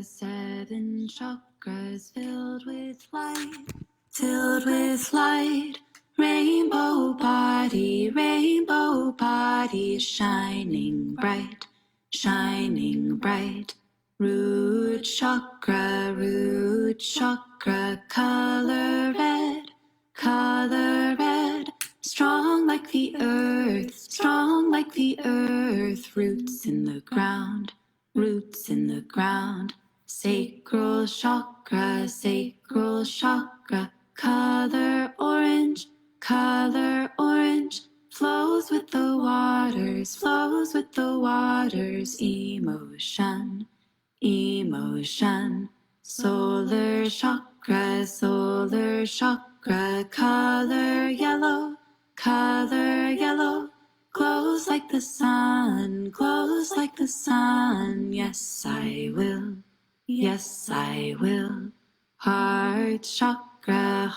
seven chakras filled with light, rainbow body, shining bright, shining bright. Root chakra, color red, strong like the earth, roots in the ground, roots in the ground. Sacral chakra, color orange, flows with the waters, emotion, emotion. Solar chakra, color yellow, glows like the sun, yes I will, yes I will. Heart chakra,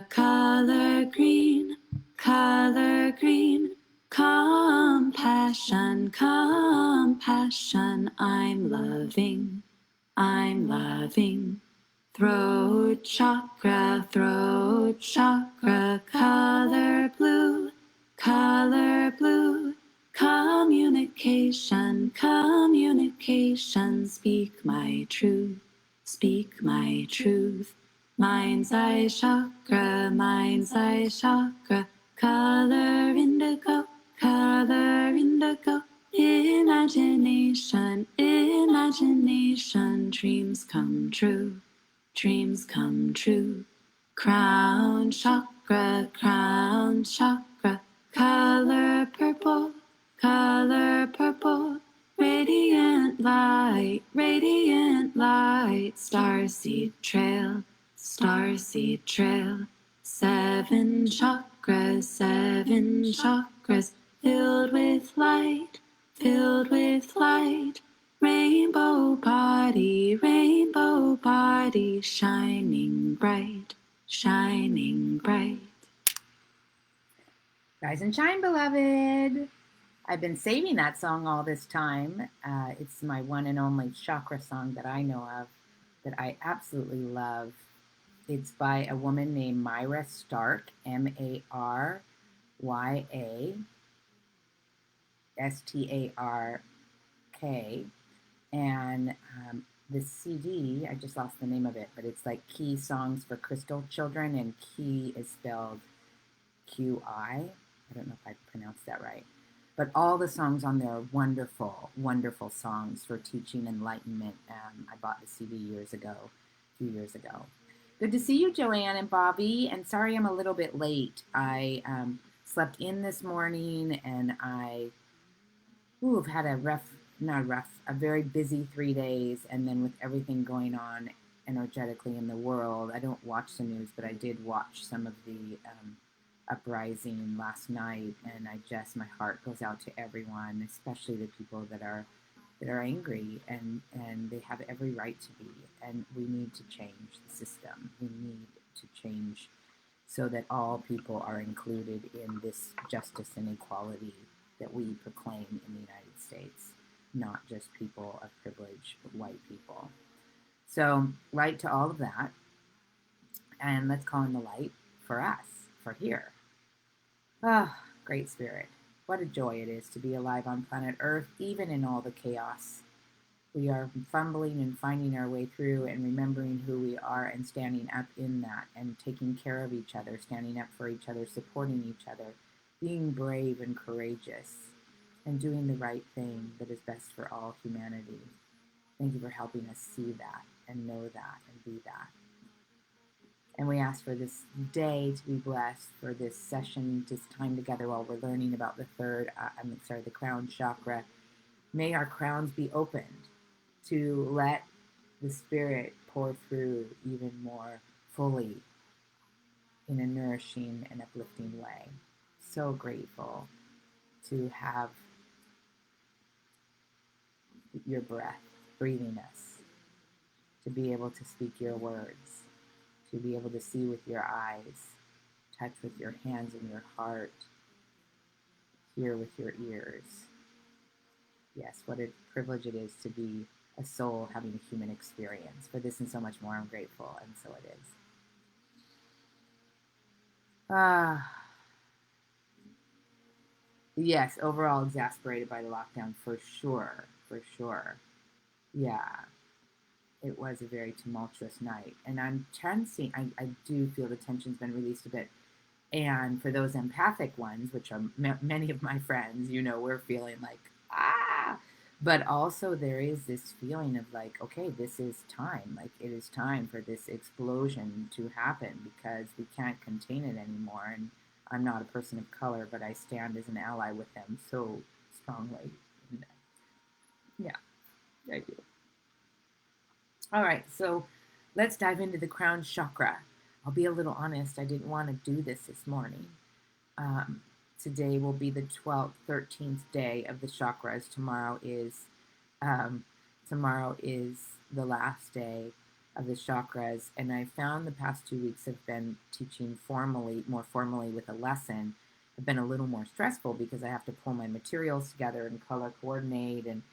color green, compassion, I'm loving. Throat chakra, color blue, communication, speak my truth, speak my truth. Mind's eye chakra, color indigo, imagination, dreams come true, dreams come true. Crown chakra, color purple, radiant light, starseed trail, seven chakras, filled with light, rainbow body, shining bright, shining bright. Rise and shine, beloved. I've been saving that song all this time. It's my one and only chakra song that I know of that I absolutely love. It's by a woman named Myra Stark, MaryStark. And the CD, I just lost the name of it, but it's like Key Songs for Crystal Children, and Key is spelled Qi. I don't know if I pronounced that right. But all the songs on there are wonderful, wonderful songs for teaching enlightenment. I bought the CD a few years ago. Good to see you, Joanne and Bobby. And sorry I'm a little bit late. I slept in this morning, and I've had a very busy 3 days. And then with everything going on energetically in the world, I don't watch the news, but I did watch some of the uprising last night, and my heart goes out to everyone, especially the people that are angry, and they have every right to be, and we need to change the system. We need to change so that all people are included in this justice and equality that we proclaim in the United States, not just people of privilege, but white people. So light to all of that, and let's call in the light for us, for here. Ah, great spirit. What a joy it is to be alive on planet Earth, even in all the chaos. We are fumbling and finding our way through and remembering who we are and standing up in that and taking care of each other, standing up for each other, supporting each other, being brave and courageous, and doing the right thing that is best for all humanity. Thank you for helping us see that and know that and be that. And we ask for this day to be blessed, for this session, this time together while we're learning about the crown chakra. May our crowns be opened to let the spirit pour through even more fully in a nourishing and uplifting way. So grateful to have your breath breathing us, to be able to speak your words, to be able to see with your eyes, touch with your hands and your heart, hear with your ears. Yes, what a privilege it is to be a soul having a human experience. For this and so much more, I'm grateful, and so it is. Ah, yes, overall exasperated by the lockdown for sure, for sure. Yeah, it was a very tumultuous night, and I'm tensing. I do feel the tension's been released a bit. And for those empathic ones, which are many of my friends, we're feeling like, ah, but also there is this feeling of like, okay, this is time. Like, it is time for this explosion to happen because we can't contain it anymore. And I'm not a person of color, but I stand as an ally with them so strongly. And yeah, I do. All right, so let's dive into the crown chakra. I'll be a little honest, I didn't want to do this morning. Um, Today will be the 12th, 13th day of the chakras. Um, tomorrow is the last day of the chakras, and I found the past 2 weeks have been teaching more formally with a lesson, have been a little more stressful because I have to pull my materials together and color coordinate and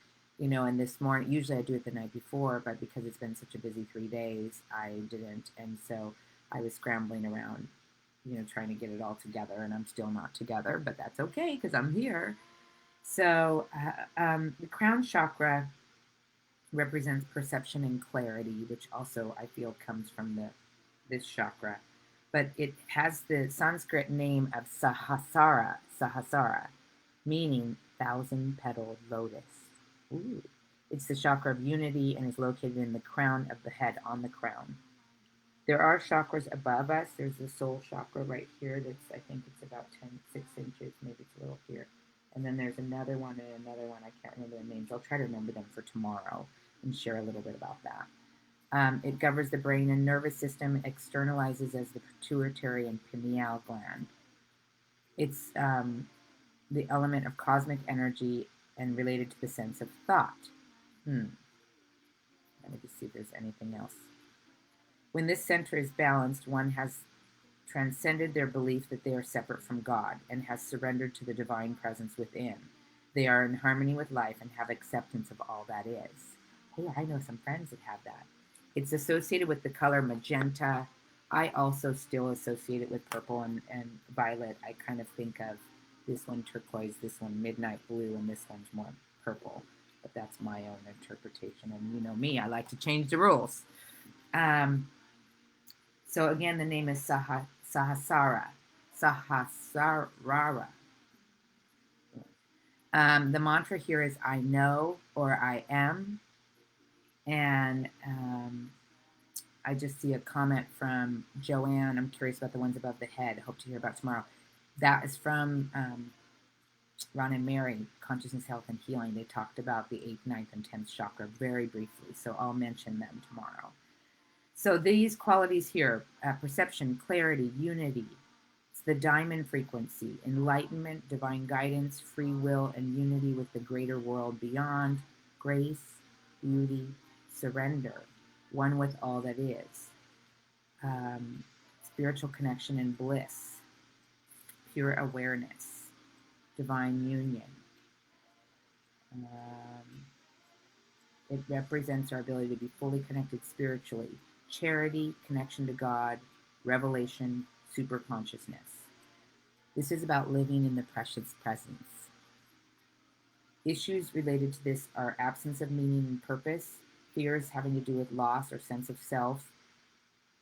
this morning, usually I do it the night before, but because it's been such a busy 3 days, I didn't. And so I was scrambling around trying to get it all together, and I'm still not together, but that's okay because I'm here. So, the crown chakra represents perception and clarity, which also I feel comes from this chakra. But it has the Sanskrit name of Sahasrara, meaning thousand petaled lotus. Ooh. It's the chakra of unity and is located in the crown of the head on the crown. There are chakras above us. There's the soul chakra right here that's, I think it's about 6 inches, maybe it's a little here. And then there's another one and another one. I can't remember the names. I'll try to remember them for tomorrow and share a little bit about that. It governs the brain and nervous system, externalizes as the pituitary and pineal gland. It's the element of cosmic energy and related to the sense of thought. Let me just see if there's anything else. When this center is balanced, one has transcended their belief that they are separate from God and has surrendered to the divine presence within. They are in harmony with life and have acceptance of all that is. Hey, I know some friends that have that. It's associated with the color magenta. I also still associate it with purple and violet. I kind of think of this one turquoise, this one midnight blue, and this one's more purple. But that's my own interpretation. And you know me, I like to change the rules. Um, so again, the name is Sahasrara. Sahasrara. The mantra here is I know or I am. And I just see a comment from Joanne. I'm curious about the ones above the head. Hope to hear about tomorrow. That is from Ron and Mary, Consciousness, Health, and Healing. They talked about the 8th, 9th, and 10th chakra very briefly. So I'll mention them tomorrow. So these qualities here, perception, clarity, unity, it's the diamond frequency, enlightenment, divine guidance, free will, and unity with the greater world beyond, grace, beauty, surrender, one with all that is, spiritual connection and bliss, pure awareness, divine union. It represents our ability to be fully connected spiritually, charity, connection to God, revelation, super consciousness. This is about living in the precious presence. Issues related to this are absence of meaning and purpose, fears having to do with loss or sense of self,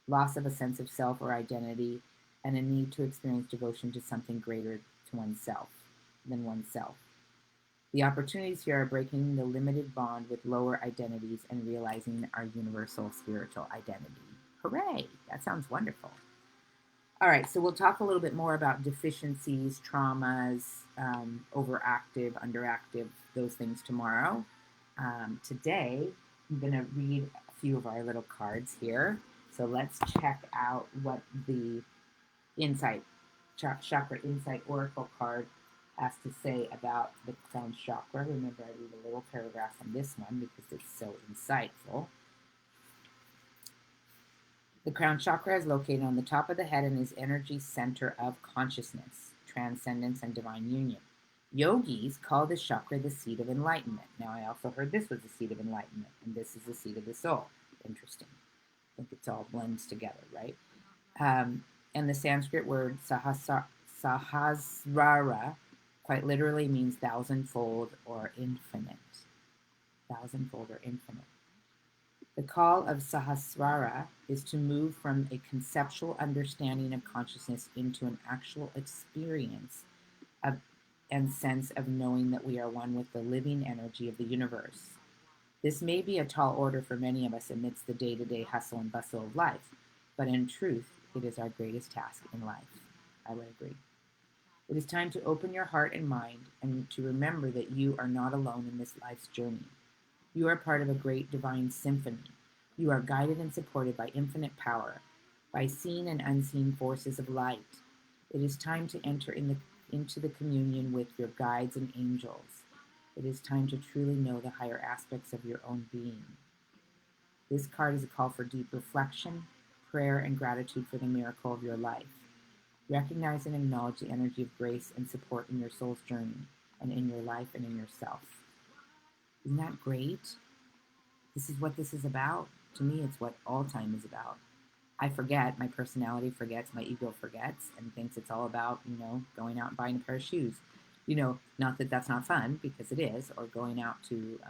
loss of a sense of self or identity, and a need to experience devotion to something greater to oneself than oneself. The opportunities here are breaking the limited bond with lower identities and realizing our universal spiritual identity. Hooray! That sounds wonderful. All right, so we'll talk a little bit more about deficiencies, traumas, overactive, underactive, those things tomorrow. Today, I'm going to read a few of our little cards here. So let's check out what the Insight, Chakra Insight Oracle card has to say about the crown chakra. Remember, I read a little paragraph from this one because it's so insightful. The crown chakra is located on the top of the head and is energy center of consciousness, transcendence, and divine union. Yogis call this chakra the seat of enlightenment. Now, I also heard this was the seat of enlightenment, and this is the seat of the soul. Interesting. I think it's all blends together, right? Um, and the Sanskrit word sahasrara quite literally means thousandfold or infinite. Thousandfold or infinite. The call of Sahasrara is to move from a conceptual understanding of consciousness into an actual experience of, and sense of knowing that we are one with the living energy of the universe. This may be a tall order for many of us amidst the day to day hustle and bustle of life, but in truth, it is our greatest task in life. I would agree. It is time to open your heart and mind and to remember that you are not alone in this life's journey. You are part of a great divine symphony. You are guided and supported by infinite power, by seen and unseen forces of light. It is time to enter into the communion with your guides and angels. It is time to truly know the higher aspects of your own being. This card is a call for deep reflection, prayer, and gratitude for the miracle of your life. Recognize and acknowledge the energy of grace and support in your soul's journey and in your life and in yourself. Isn't that great? This is what this is about. To me, it's what all time is about. I forget, my personality forgets, my ego forgets, and thinks it's all about, going out and buying a pair of shoes. Not that that's not fun, because it is, or going out to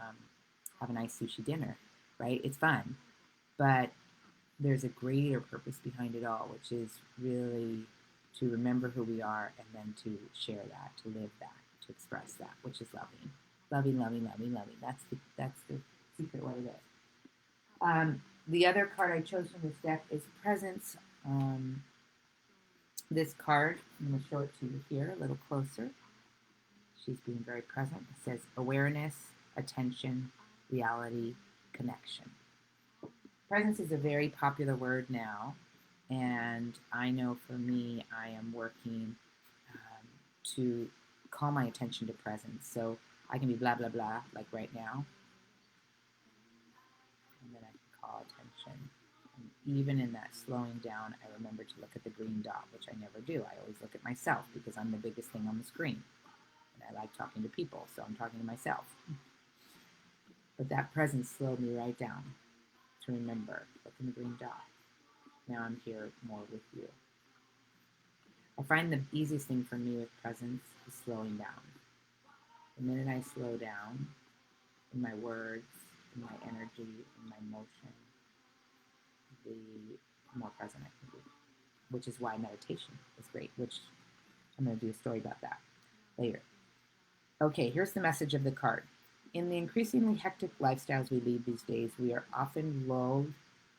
have a nice sushi dinner, right? It's fun. But there's a greater purpose behind it all, which is really to remember who we are and then to share that, to live that, to express that, which is loving. Loving, loving, loving, loving. That's the secret what it is. The other card I chose from this deck is Presence. This card, I'm going to show it to you here a little closer. She's being very present. It says awareness, attention, reality, connection. Presence is a very popular word now, and I know for me, I am working to call my attention to presence. So I can be blah, blah, blah, like right now, and then I can call attention. And even in that slowing down, I remember to look at the green dot, which I never do. I always look at myself because I'm the biggest thing on the screen. And I like talking to people, so I'm talking to myself. But that presence slowed me right down to remember, look in the green dot. Now I'm here more with you. I find the easiest thing for me with presence is slowing down. The minute I slow down in my words, in my energy, in my motion, the more present I can be, which is why meditation is great, which I'm going to do a story about that later. Okay, here's the message of the card. In the increasingly hectic lifestyles we lead these days, we are often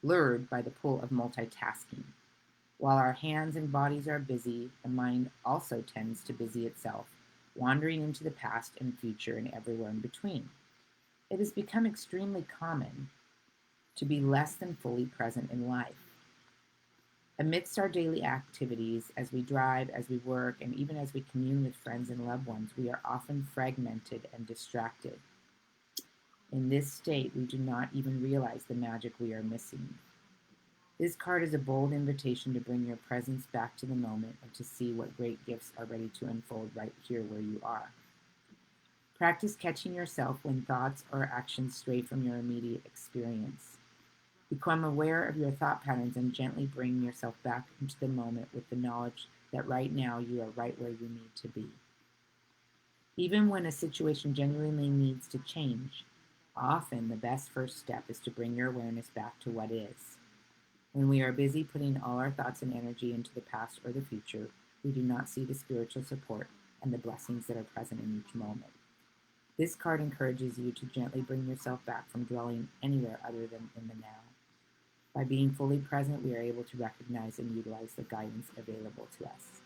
lured by the pull of multitasking. While our hands and bodies are busy, the mind also tends to busy itself, wandering into the past and future and everywhere in between. It has become extremely common to be less than fully present in life. Amidst our daily activities, as we drive, as we work, and even as we commune with friends and loved ones, we are often fragmented and distracted. In this state, we do not even realize the magic we are missing. This card is a bold invitation to bring your presence back to the moment and to see what great gifts are ready to unfold right here where you are. Practice catching yourself when thoughts or actions stray from your immediate experience. Become aware of your thought patterns and gently bring yourself back into the moment with the knowledge that right now you are right where you need to be. Even when a situation genuinely needs to change, often the best first step is to bring your awareness back to what is. When we are busy putting all our thoughts and energy into the past or the future, we do not see the spiritual support and the blessings that are present in each moment. This card encourages you to gently bring yourself back from dwelling anywhere other than in the now. By being fully present, we are able to recognize and utilize the guidance available to us.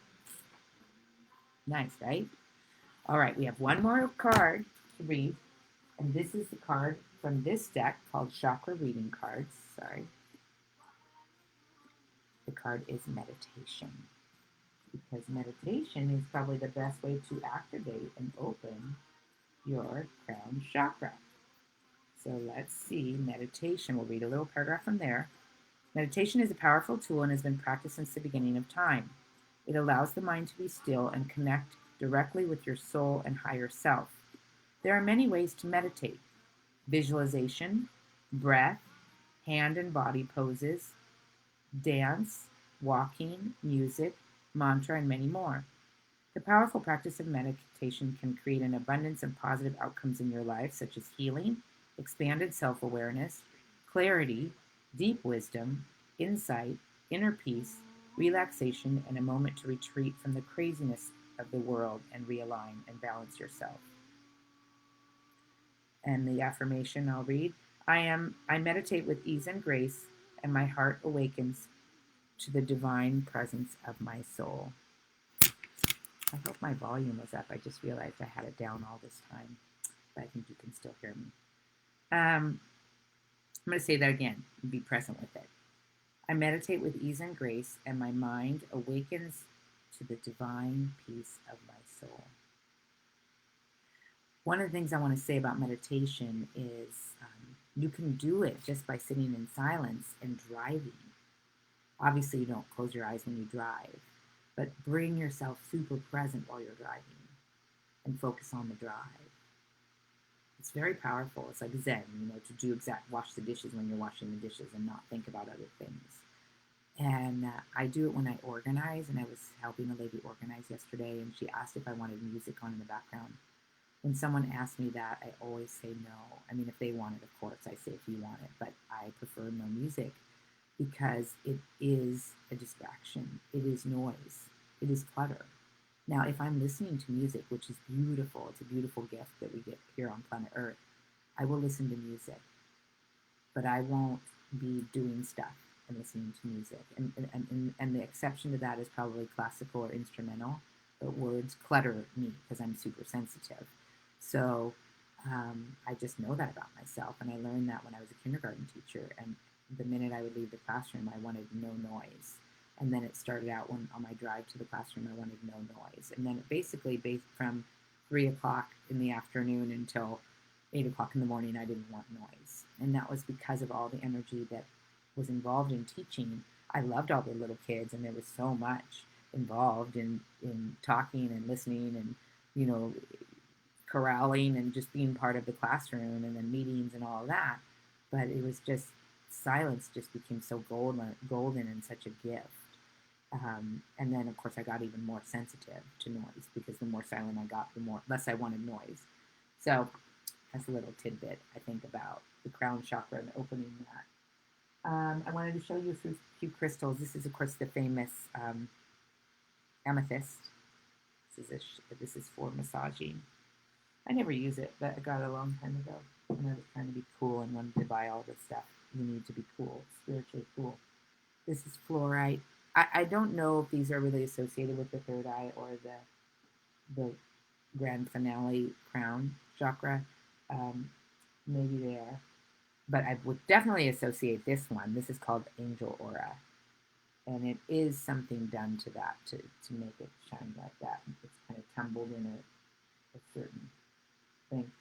Nice, right? All right, we have one more card to read, and this is the card from this deck called Chakra Reading Cards. Sorry. The card is meditation, because meditation is probably the best way to activate and open your crown chakra. So let's see, meditation. We'll read a little paragraph from there. Meditation is a powerful tool and has been practiced since the beginning of time. It allows the mind to be still and connect directly with your soul and higher self. There are many ways to meditate: visualization, breath, hand and body poses, dance, walking, music, mantra, and many more. The powerful practice of meditation can create an abundance of positive outcomes in your life, such as healing, expanded self awareness, clarity, deep wisdom, insight, inner peace, relaxation, and a moment to retreat from the craziness of the world and realign and balance yourself. And the affirmation I'll read: I meditate with ease and grace, and my heart awakens to the divine presence of my soul. I hope my volume was up. I just realized I had it down all this time, but I think you can still hear me. I'm going to say that again and be present with it. I meditate with ease and grace, and my mind awakens to the divine peace of my soul. One of the things I want to say about meditation is you can do it just by sitting in silence and driving. Obviously, you don't close your eyes when you drive, but bring yourself super present while you're driving and focus on the drive. It's very powerful. It's like Zen, to wash the dishes when you're washing the dishes and not think about other things. And I do it when I organize, and I was helping a lady organize yesterday, and she asked if I wanted music on in the background. When someone asks me that, I always say no. I mean, if they want it, of course, I say if you want it, but I prefer no music because it is a distraction. It is noise. It is clutter. Now, if I'm listening to music, which is beautiful, it's a beautiful gift that we get here on planet Earth, I will listen to music, but I won't be doing stuff and listening to music. And the exception to that is probably classical or instrumental, but words clutter me because I'm super sensitive. So I just know that about myself, and I learned that when I was a kindergarten teacher. And the minute I would leave the classroom, I wanted no noise. And then it started out when on my drive to the classroom, I wanted no noise. And then it basically, from 3 o'clock in the afternoon until 8 o'clock in the morning, I didn't want noise. And that was because of all the energy that was involved in teaching. I loved all the little kids, and there was so much involved in talking and listening and, corralling and just being part of the classroom and then meetings and all of that. But it was just, silence just became so golden and such a gift. And then, of course, I got even more sensitive to noise because the more silent I got, the less I wanted noise. So that's a little tidbit, I think, about the crown chakra and opening that. I wanted to show you a few crystals. This is, of course, the famous amethyst. This is for massaging. I never use it, but I got it a long time ago when I was trying to be cool and wanted to buy all this stuff. You need to be cool, spiritually cool. This is fluorite. I don't know if these are really associated with the third eye or the grand finale crown chakra. Maybe they are. But I would definitely associate this one. This is called Angel Aura. And it is something done to that to make it shine like that. It's kind of tumbled in a certain thing.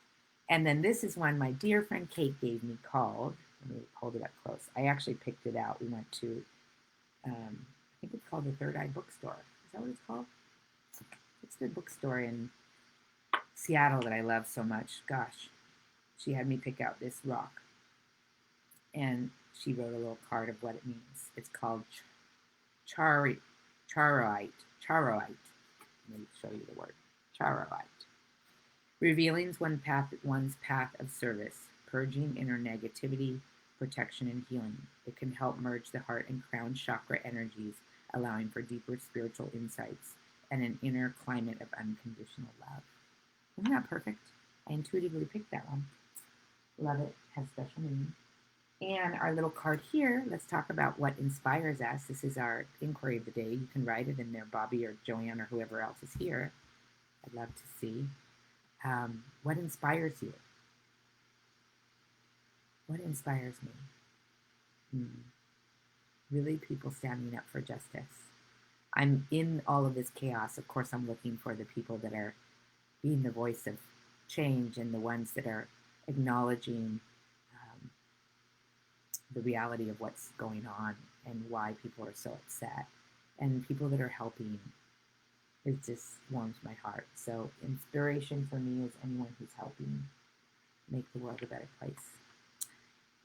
And then this is one my dear friend Kate gave me called, let me hold it up close. I actually picked it out. We went to, I think it's called the Third Eye Bookstore. Is that what it's called? It's the bookstore in Seattle that I love so much. Gosh, she had me pick out this rock. And she wrote a little card of what it means. It's called charoite. Let me show you the word. Charoite. Revealing one's path of service, purging inner negativity, protection, and healing. It can help merge the heart and crown chakra energies, allowing for deeper spiritual insights and an inner climate of unconditional love. Isn't that perfect? I intuitively picked that one. Love it. Has special meaning. And our little card here, let's talk about what inspires us. This is our inquiry of the day. You can write it in there, Bobby or Joanne or whoever else is here. I'd love to see. What inspires you? What inspires me? Really, people standing up for justice. I'm in all of this chaos. Of course, I'm looking for the people that are being the voice of change and the ones that are acknowledging the reality of what's going on and why people are so upset, and people that are helping it just warms my heart. So inspiration for me is anyone who's helping make the world a better place.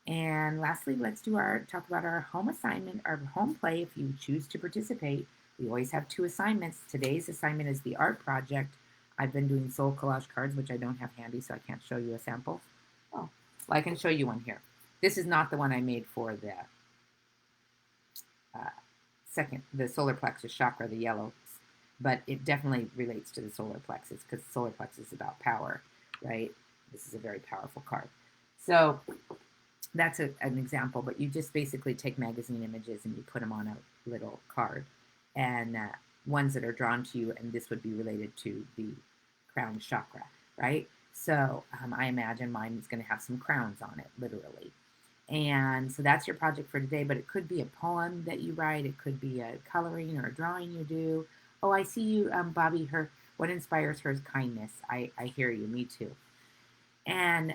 And lastly, let's talk about our home assignment, our home play. If you choose to participate, we always have 2 assignments. Today's assignment is the art project. I've been doing soul collage cards, which I don't have handy, so I can't show you a sample. Oh, well, I can show you one here. This is not the one I made for the uh, the solar plexus chakra, the yellow, but it definitely relates to the solar plexus because the solar plexus is about power, right? This is a very powerful card. So that's an example, but you just basically take magazine images and you put them on a little card, and ones that are drawn to you, and this would be related to the crown chakra, right? So I imagine mine is going to have some crowns on it, literally. And so that's your project for today, but it could be a poem that you write, it could be a coloring or a drawing you do. Oh, I see you, Bobby. What inspires her is kindness. I hear you. Me too. And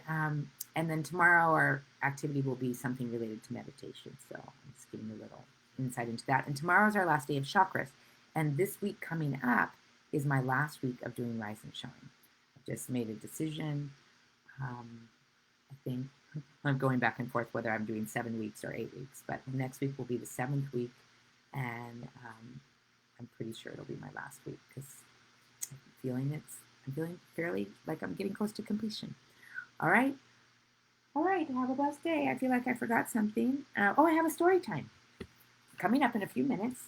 then tomorrow our activity will be something related to meditation. So I'm just giving you a little insight into that. And tomorrow is our last day of chakras. And this week coming up is my last week of doing Rise and Shine. I've just made a decision. I think I'm going back and forth whether I'm doing 7 weeks or 8 weeks, but next week will be the 7th week, and I'm pretty sure it'll be my last week because I'm feeling fairly like I'm getting close to completion. All right. All right. Have a blessed day. I feel like I forgot something. I have a story time coming up in a few minutes.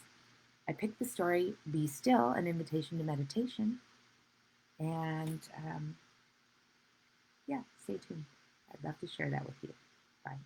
I picked the story Be Still, an invitation to meditation. And yeah, stay tuned. I'd love to share that with you. Bye.